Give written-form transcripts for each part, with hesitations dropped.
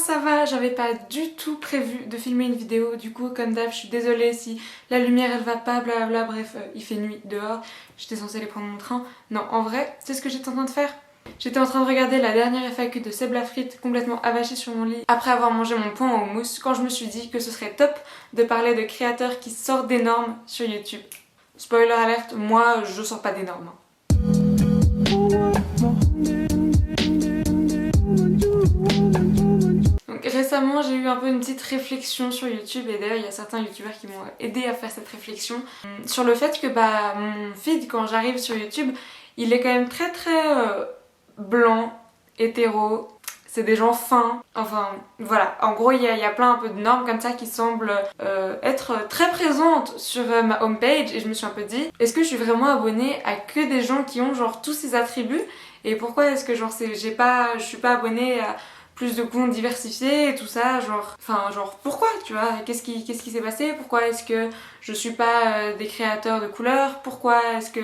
ça va? J'avais pas du tout prévu de filmer une vidéo, du coup comme d'hab je suis désolée si la lumière elle va pas, blablabla, bref il fait nuit dehors, j'étais censée aller prendre mon train. Non, en vrai, c'est ce que j'étais en train de faire. J'étais en train de regarder la dernière FAQ de Seb Lafrite complètement avachée sur mon lit après avoir mangé mon pain au mousse quand je me suis dit que ce serait top de parler de créateurs qui sortent des normes sur YouTube. Spoiler alerte, moi je sors pas des normes. Donc récemment j'ai eu un peu une petite réflexion sur YouTube et d'ailleurs il y a certains youtubeurs qui m'ont aidé à faire cette réflexion sur le fait que mon feed quand j'arrive sur YouTube il est quand même très blanc, hétéro, c'est des gens fins, enfin voilà, en gros il y a plein un peu de normes comme ça qui semblent être très présentes sur ma homepage et je me suis un peu dit, est-ce que je suis vraiment abonnée à que des gens qui ont genre tous ces attributs et pourquoi est-ce que genre je suis pas abonnée à plus de comptes diversifiés et tout ça, genre pourquoi tu vois, qu'est-ce qui s'est passé, pourquoi est-ce que je suis pas des créateurs de couleurs, pourquoi est-ce que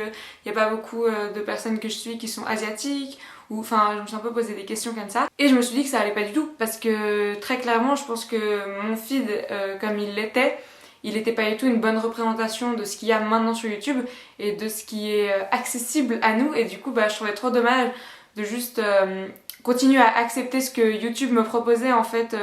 y a pas beaucoup de personnes que je suis qui sont asiatiques, ou enfin je me suis un peu posé des questions comme ça et je me suis dit que ça allait pas du tout parce que très clairement je pense que mon feed comme il était pas du tout une bonne représentation de ce qu'il y a maintenant sur YouTube et de ce qui est accessible à nous et du coup je trouvais trop dommage de juste continuer à accepter ce que YouTube me proposait en fait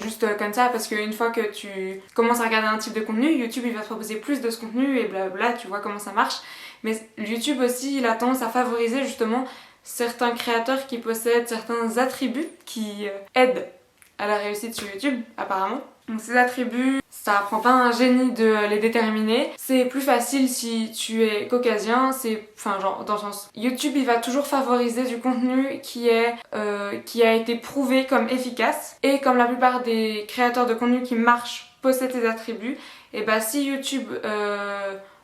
juste comme ça parce qu'une fois que tu commences à regarder un type de contenu, YouTube il va te proposer plus de ce contenu et blablabla, tu vois comment ça marche. Mais YouTube aussi il a tendance à favoriser justement certains créateurs qui possèdent certains attributs qui aident à la réussite sur YouTube apparemment. Donc ces attributs, ça prend pas un génie de les déterminer. C'est plus facile si tu es caucasien, enfin genre dans le sens YouTube il va toujours favoriser du contenu qui a été prouvé comme efficace et comme la plupart des créateurs de contenu qui marchent possèdent ces attributs, et si YouTube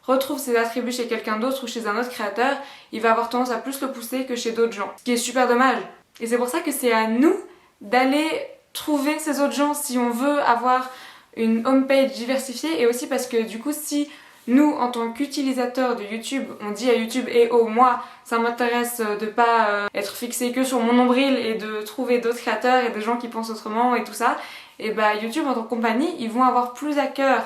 retrouve ses attributs chez quelqu'un d'autre ou chez un autre créateur, il va avoir tendance à plus le pousser que chez d'autres gens, ce qui est super dommage. Et c'est pour ça que c'est à nous d'aller trouver ces autres gens si on veut avoir une homepage diversifiée et aussi parce que du coup si nous en tant qu'utilisateurs de YouTube on dit à YouTube moi ça m'intéresse de pas être fixé que sur mon nombril et de trouver d'autres créateurs et des gens qui pensent autrement et tout ça, et YouTube en tant que compagnie ils vont avoir plus à cœur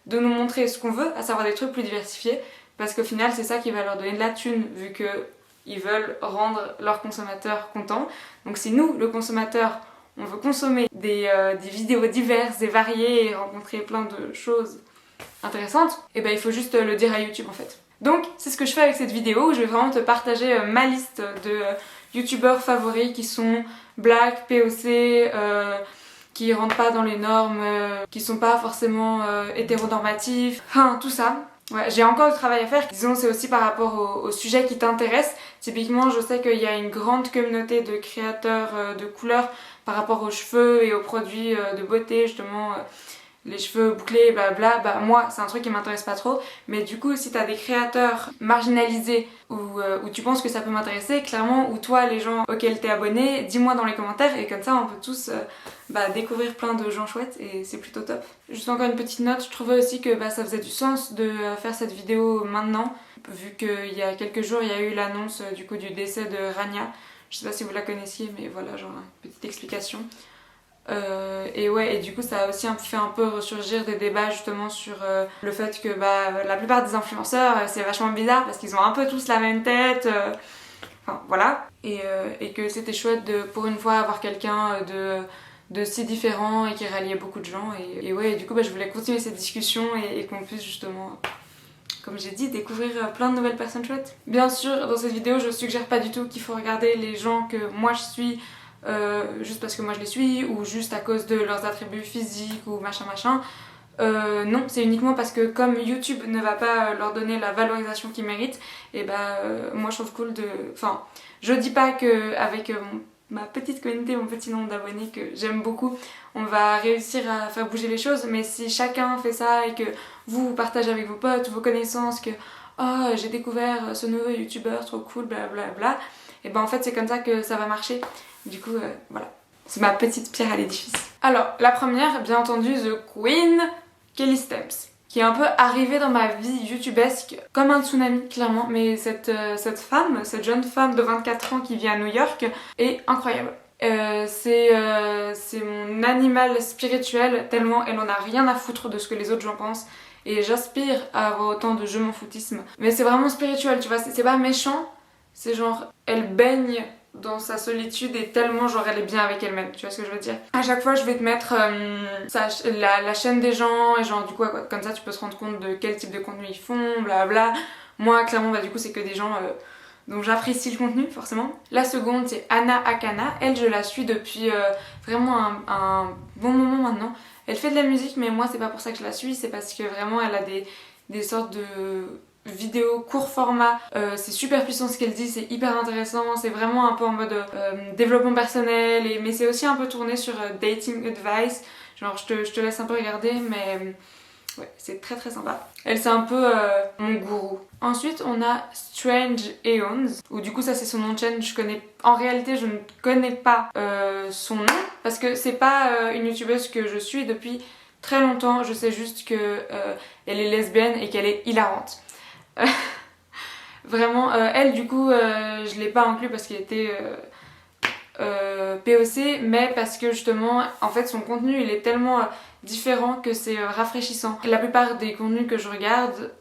de nous montrer ce qu'on veut, à savoir des trucs plus diversifiés parce qu'au final c'est ça qui va leur donner de la thune vu que ils veulent rendre leurs consommateurs contents. Donc si nous le consommateur on veut consommer des vidéos diverses et variées et rencontrer plein de choses intéressantes, et il faut juste le dire à YouTube en fait. Donc c'est ce que je fais avec cette vidéo où je vais vraiment te partager ma liste de youtubeurs favoris qui sont black, POC, qui rentrent pas dans les normes, qui sont pas forcément hétéronormatifs, enfin tout ça. Ouais, j'ai encore du travail à faire, disons c'est aussi par rapport au sujet qui t'intéresse. Typiquement je sais qu'il y a une grande communauté de créateurs de couleurs par rapport aux cheveux et aux produits de beauté justement, les cheveux bouclés blabla, moi c'est un truc qui m'intéresse pas trop, mais du coup si t'as des créateurs marginalisés où tu penses que ça peut m'intéresser, clairement, ou toi les gens auxquels t'es abonné, dis-moi dans les commentaires et comme ça on peut tous découvrir plein de gens chouettes et c'est plutôt top. Juste encore une petite note, je trouvais aussi que ça faisait du sens de faire cette vidéo maintenant, vu qu'il y a quelques jours il y a eu l'annonce du coup du décès de Rania. Je sais pas si vous la connaissiez mais voilà, genre une petite explication. Et du coup ça a aussi fait un peu ressurgir des débats justement sur le fait que la plupart des influenceurs c'est vachement bizarre parce qu'ils ont un peu tous la même tête, enfin voilà, et que c'était chouette de pour une fois avoir quelqu'un de si différent et qui ralliait beaucoup de gens et du coup je voulais continuer cette discussion et qu'on puisse justement, comme j'ai dit, découvrir plein de nouvelles personnes chouettes. Bien sûr dans cette vidéo je suggère pas du tout qu'il faut regarder les gens que moi je suis juste parce que moi je les suis ou juste à cause de leurs attributs physiques ou machin. Non, c'est uniquement parce que comme YouTube ne va pas leur donner la valorisation qu'ils méritent, et moi je trouve cool de... Enfin, je dis pas que avec ma petite communauté, mon petit nombre d'abonnés que j'aime beaucoup, on va réussir à faire bouger les choses, mais si chacun fait ça et que vous partagez avec vos potes, vos connaissances, que oh j'ai découvert ce nouveau youtubeur trop cool, blablabla, et en fait c'est comme ça que ça va marcher. Du coup, voilà. C'est ma petite pierre à l'édifice. Alors, la première, bien entendu, The Queen, Kelly Steps, qui est un peu arrivée dans ma vie youtubesque comme un tsunami, clairement. Mais cette femme, cette jeune femme de 24 ans qui vit à New York, est incroyable. C'est mon animal spirituel, tellement elle en a rien à foutre de ce que les autres gens pensent. Et j'aspire à avoir autant de je m'en foutisme. Mais c'est vraiment spirituel, tu vois, c'est pas méchant. C'est genre, elle baigne dans sa solitude et tellement genre elle est bien avec elle-même, tu vois ce que je veux dire. À chaque fois je vais te mettre la chaîne des gens et genre du coup comme ça tu peux te rendre compte de quel type de contenu ils font, bla. Moi clairement bah du coup c'est que des gens donc j'apprécie le contenu forcément. La seconde c'est Anna Akana, elle je la suis depuis vraiment un bon moment maintenant. Elle fait de la musique mais moi c'est pas pour ça que je la suis, c'est parce que vraiment elle a des sortes de vidéos court format, c'est super puissant ce qu'elle dit, c'est hyper intéressant, c'est vraiment un peu en mode développement personnel, mais c'est aussi un peu tourné sur dating advice, genre je te laisse un peu regarder mais ouais, c'est très très sympa. Elle c'est un peu mon gourou. Ensuite on a Strange Aeons, où du coup ça c'est son nom de chaîne, en réalité je ne connais pas son nom, parce que c'est pas une youtubeuse que je suis depuis très longtemps, je sais juste que elle est lesbienne et qu'elle est hilarante. Vraiment, elle du coup je l'ai pas inclus parce qu'il était POC, mais parce que justement en fait son contenu il est tellement différent que c'est rafraîchissant. La plupart des contenus que je regarde,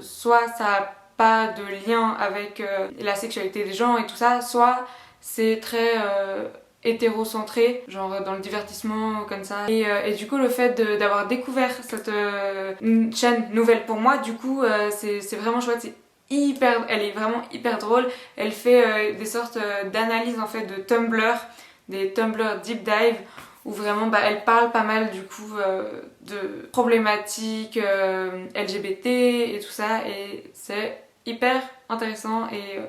soit ça a pas de lien avec la sexualité des gens et tout ça, soit c'est très hétérocentré, genre dans le divertissement comme ça. Et du coup le fait d'avoir découvert cette chaîne nouvelle pour moi, du coup c'est vraiment chouette, elle est vraiment hyper drôle. Elle fait des sortes d'analyses en fait de Tumblr, des Tumblr deep dive où vraiment bah, elle parle pas mal du coup de problématiques LGBT et tout ça, et c'est hyper intéressant et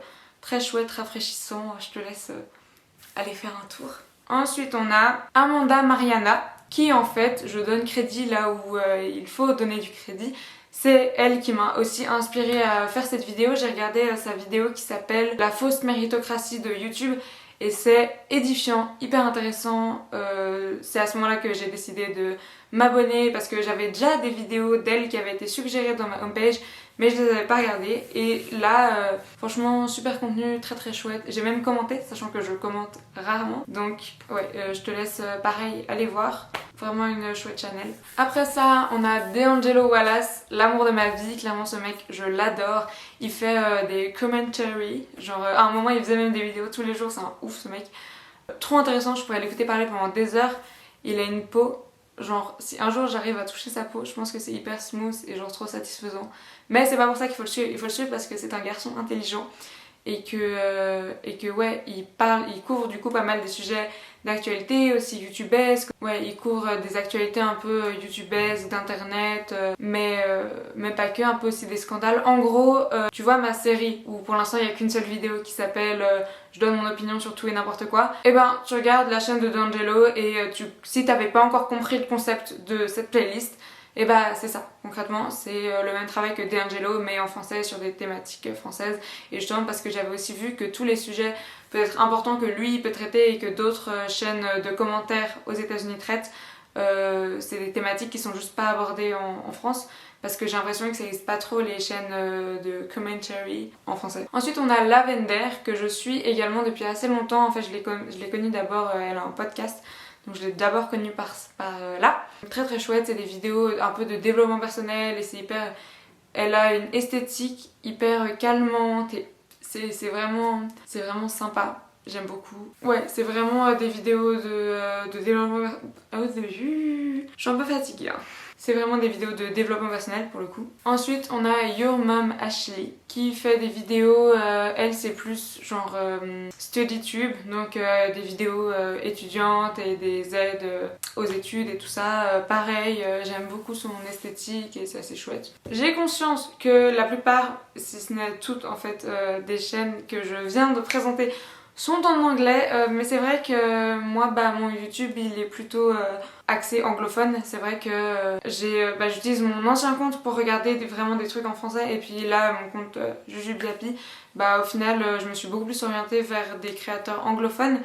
très chouette, rafraîchissant. Je te laisse aller faire un tour. Ensuite on a Amanda Mariana, qui en fait je donne crédit là où il faut donner du crédit. C'est elle qui m'a aussi inspirée à faire cette vidéo. J'ai regardé sa vidéo qui s'appelle La fausse méritocratie de YouTube et c'est édifiant, hyper intéressant. C'est à ce moment-là que j'ai décidé de m'abonner parce que j'avais déjà des vidéos d'elle qui avaient été suggérées dans ma homepage mais je les avais pas regardées, et là franchement super contenu, très très chouette. J'ai même commenté, sachant que je commente rarement, donc ouais, je te laisse pareil aller voir. Vraiment une chouette channel. Après ça, on a D'Angelo Wallace, l'amour de ma vie. Clairement, ce mec, je l'adore. Il fait des commentary. Genre, à un moment, il faisait même des vidéos tous les jours. C'est un ouf, ce mec. Trop intéressant, je pourrais l'écouter parler pendant des heures. Il a une peau, genre, si un jour j'arrive à toucher sa peau, je pense que c'est hyper smooth et genre trop satisfaisant. Mais c'est pas pour ça qu'il faut le suivre. Il faut le suivre parce que c'est un garçon intelligent. Et que ouais, il couvre du coup pas mal des sujets d'actualité, aussi youtubesque. Ouais, il couvre des actualités un peu youtubesques, d'internet, mais pas que, un peu aussi des scandales. En gros, tu vois ma série où pour l'instant il n'y a qu'une seule vidéo qui s'appelle Je donne mon opinion sur tout et n'importe quoi. Et ben tu regardes la chaîne de D'Angelo et si t'avais pas encore compris le concept de cette playlist, et bah c'est ça, concrètement, c'est le même travail que D'Angelo mais en français sur des thématiques françaises, et justement parce que j'avais aussi vu que tous les sujets peut-être importants que lui peut traiter et que d'autres chaînes de commentaires aux États-Unis traitent, c'est des thématiques qui sont juste pas abordées en France, parce que j'ai l'impression que ça n'existe pas trop les chaînes de commentary en français. Ensuite on a Lavender, que je suis également depuis assez longtemps. En fait je l'ai connue d'abord, elle a un podcast, donc je l'ai d'abord connue par là. Très très chouette, c'est des vidéos un peu de développement personnel et c'est hyper... Elle a une esthétique hyper calmante et c'est vraiment sympa. J'aime beaucoup. Ouais, c'est vraiment des vidéos de développement... Je suis un peu fatiguée hein. C'est vraiment des vidéos de développement personnel pour le coup. Ensuite, on a Your Mom Ashley qui fait des vidéos, elle c'est plus genre StudyTube, donc des vidéos étudiantes et des aides aux études et tout ça. Pareil, j'aime beaucoup son esthétique et c'est assez chouette. J'ai conscience que la plupart, si ce n'est toutes en fait, des chaînes que je viens de présenter sont en anglais, mais c'est vrai que moi mon YouTube il est plutôt axé anglophone. C'est vrai que j'utilise mon ancien compte pour regarder vraiment des trucs en français, et puis là mon compte Jujubiapi, au final je me suis beaucoup plus orientée vers des créateurs anglophones.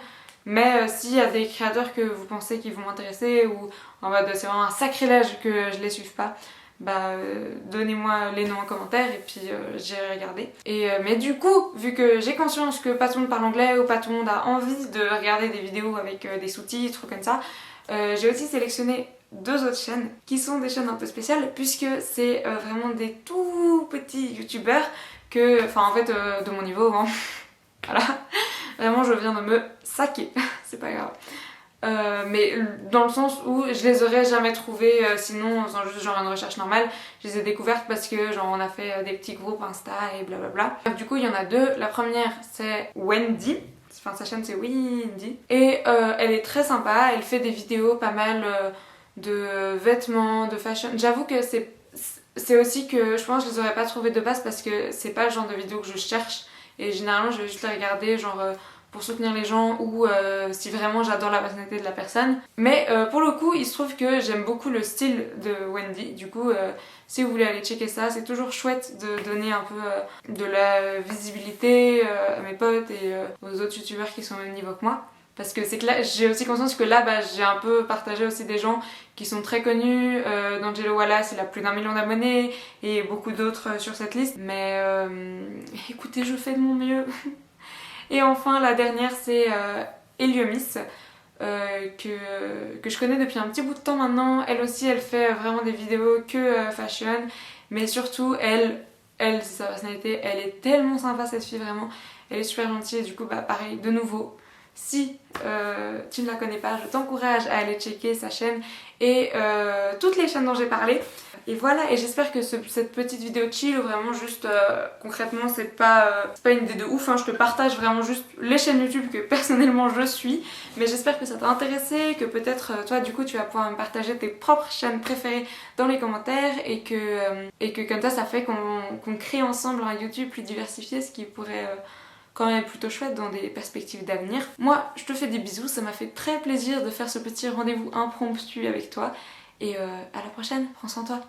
Mais s'il y a des créateurs que vous pensez qui vont m'intéresser ou en mode c'est vraiment un sacrilège que je les suive pas, donnez-moi les noms en commentaire et puis j'irai regarder. Mais du coup, vu que j'ai conscience que pas tout le monde parle anglais ou pas tout le monde a envie de regarder des vidéos avec des sous-titres ou comme ça, j'ai aussi sélectionné 2 autres chaînes qui sont des chaînes un peu spéciales puisque c'est vraiment des tout petits youtubeurs de mon niveau, hein. Voilà, vraiment je viens de me saquer, c'est pas grave. Mais dans le sens où je les aurais jamais trouvées sinon en faisant juste genre une recherche normale. Je les ai découvertes parce que genre on a fait des petits groupes Insta et blablabla. Du coup il y en a 2. La première c'est Wendy, enfin sa chaîne c'est Wendy et elle est très sympa, elle fait des vidéos pas mal de vêtements, de fashion. J'avoue que c'est aussi que je pense que je les aurais pas trouvées de base parce que c'est pas le genre de vidéo que je cherche et généralement je vais juste les regarder genre pour soutenir les gens ou si vraiment j'adore la personnalité de la personne. Mais pour le coup, il se trouve que j'aime beaucoup le style de Wendy. Du coup, si vous voulez aller checker ça, c'est toujours chouette de donner un peu de la visibilité à mes potes et aux autres youtubeurs qui sont au même niveau que moi. Parce que c'est que là, j'ai aussi conscience que là, j'ai un peu partagé aussi des gens qui sont très connus. D'Angelo Wallace, il a plus d'1 million d'abonnés et beaucoup d'autres sur cette liste. Mais écoutez, je fais de mon mieux. Et enfin la dernière c'est Eliomis que je connais depuis un petit bout de temps maintenant. Elle aussi elle fait vraiment des vidéos que fashion, mais surtout elle c'est sa personnalité, elle est tellement sympa cette fille vraiment, elle est super gentille et du coup pareil de nouveau. Si tu ne la connais pas, je t'encourage à aller checker sa chaîne et toutes les chaînes dont j'ai parlé. Et voilà, et j'espère que cette petite vidéo chill, vraiment juste concrètement c'est pas une idée de ouf, hein, je te partage vraiment juste les chaînes YouTube que personnellement je suis, mais j'espère que ça t'a intéressé, que peut-être toi du coup tu vas pouvoir me partager tes propres chaînes préférées dans les commentaires et que comme ça fait qu'on crée ensemble un YouTube plus diversifié, ce qui pourrait quand même plutôt chouette dans des perspectives d'avenir. Moi je te fais des bisous, ça m'a fait très plaisir de faire ce petit rendez-vous impromptu avec toi et à la prochaine, prends soin de toi.